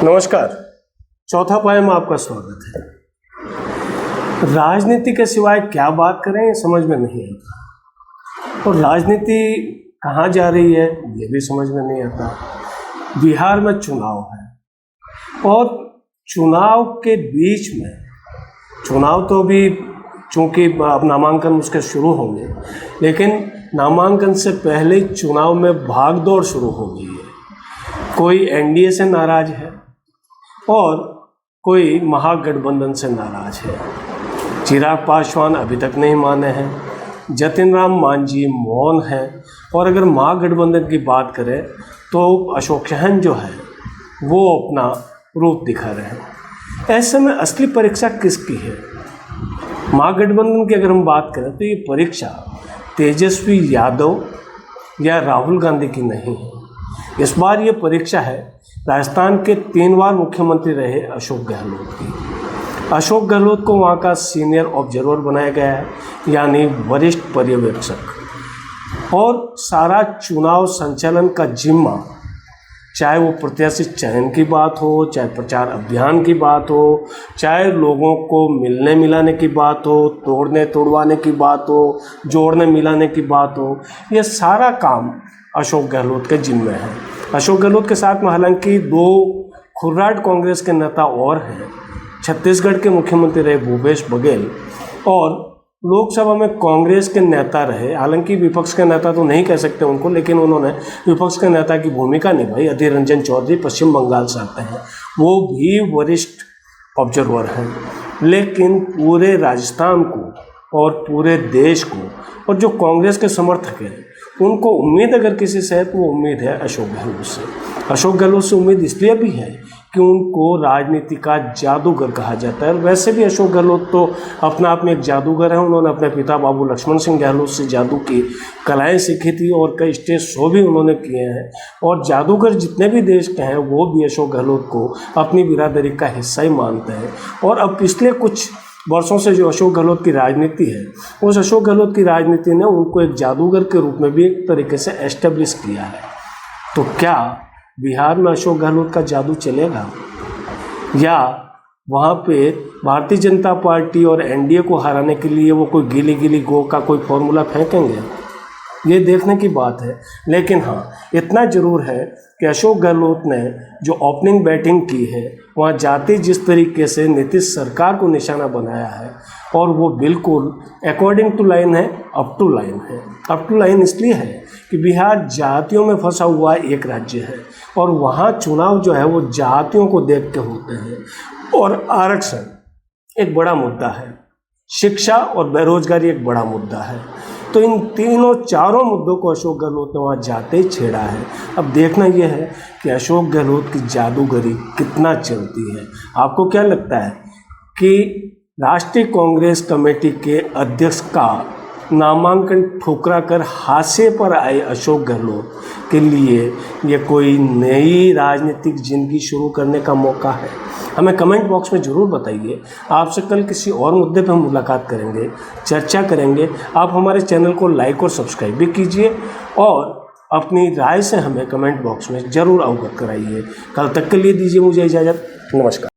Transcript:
नमस्कार। चौथा पाए में आपका स्वागत है। राजनीति के सिवाय क्या बात करें ये समझ में नहीं आता, और राजनीति कहाँ जा रही है ये भी समझ में नहीं आता। बिहार में चुनाव है और चुनाव के बीच में, चुनाव तो अभी चूँकि अब नामांकन उसके शुरू होंगे, लेकिन नामांकन से पहले चुनाव में भागदौड़ शुरू हो गई है। कोई एनडीए से नाराज है और कोई महागठबंधन से नाराज है। चिराग पासवान अभी तक नहीं माने हैं, जतिन राम मांझी मौन है, और अगर महागठबंधन की बात करें तो अशोक चौहान जो है वो अपना रूप दिखा रहे हैं। ऐसे में असली परीक्षा किसकी है? महागठबंधन की अगर हम बात करें तो ये परीक्षा तेजस्वी यादव या राहुल गांधी की नहीं है। इस बार ये परीक्षा है राजस्थान के 3 बार मुख्यमंत्री रहे अशोक गहलोत की। अशोक गहलोत को वहाँ का सीनियर ऑब्जर्वर बनाया गया है, यानी वरिष्ठ पर्यवेक्षक, और सारा चुनाव संचालन का जिम्मा, चाहे वो प्रत्याशी चयन की बात हो, चाहे प्रचार अभियान की बात हो, चाहे लोगों को मिलने मिलाने की बात हो, तोड़ने तोड़वाने की बात हो, जोड़ने मिलाने की बात हो, ये सारा काम अशोक गहलोत के जिम्मे है। अशोक गहलोत के साथ में हालांकि 2 खुर्राट कांग्रेस के नेता और हैं। छत्तीसगढ़ के मुख्यमंत्री रहे भूपेश बघेल, और लोकसभा में कांग्रेस के नेता रहे, हालांकि विपक्ष के नेता तो नहीं कह सकते उनको, लेकिन उन्होंने विपक्ष के नेता की भूमिका निभाई। अधीर रंजन चौधरी पश्चिम बंगाल से आते हैं, वो भी वरिष्ठ ऑब्जर्वर हैं। लेकिन पूरे राजस्थान को और पूरे देश को, और जो कांग्रेस के समर्थक हैं उनको उम्मीद अगर किसी से है तो वो उम्मीद है अशोक गहलोत से। अशोक गहलोत से उम्मीद इसलिए भी है कि उनको राजनीति का जादूगर कहा जाता है। वैसे भी अशोक गहलोत तो अपना आप में एक जादूगर है। उन्होंने अपने पिता बाबू लक्ष्मण सिंह गहलोत से जादू की कलाएं सीखी थी और कई स्टेज शो भी उन्होंने किए हैं। और जादूगर जितने भी देश के हैं वो भी अशोक गहलोत को अपनी बिरादरी का हिस्सा ही मानते हैं। और अब पिछले कुछ वर्षों से जो अशोक गहलोत की राजनीति है, उस अशोक गहलोत की राजनीति ने उनको एक जादूगर के रूप में भी एक तरीके से एस्टेब्लिश किया है। तो क्या बिहार में अशोक गहलोत का जादू चलेगा, या वहाँ पे भारतीय जनता पार्टी और एनडीए को हराने के लिए वो कोई गीली गीली गो का कोई फॉर्मूला फेंकेंगे? ये देखने की बात है। लेकिन हाँ, इतना ज़रूर है कि अशोक गहलोत ने जो ओपनिंग बैटिंग की है वहाँ जाते जिस तरीके से नीतीश सरकार को निशाना बनाया है, और वो बिल्कुल अकॉर्डिंग टू लाइन है, अप टू लाइन है। अप टू लाइन इसलिए है कि बिहार जातियों में फंसा हुआ एक राज्य है, और वहाँ चुनाव जो है वो जातियों को देख के होते हैं। और आरक्षण एक बड़ा मुद्दा है, शिक्षा और बेरोजगारी एक बड़ा मुद्दा है। तो इन चारों मुद्दों को अशोक गहलोत ने वहाँ जाते ही छेड़ा है। अब देखना यह है कि अशोक गहलोत की जादूगरी कितना चलती है। आपको क्या लगता है कि राष्ट्रीय कांग्रेस कमेटी के अध्यक्ष का नामांकन ठुकरा कर हाशिए पर आए अशोक गहलोत के लिए ये कोई नई राजनीतिक जिंदगी शुरू करने का मौका है? हमें कमेंट बॉक्स में ज़रूर बताइए। आपसे कल किसी और मुद्दे पर हम मुलाकात करेंगे, चर्चा करेंगे। आप हमारे चैनल को लाइक और सब्सक्राइब भी कीजिए, और अपनी राय से हमें कमेंट बॉक्स में ज़रूर अवगत कराइए। कल तक के लिए दीजिए मुझे इजाज़त। नमस्कार।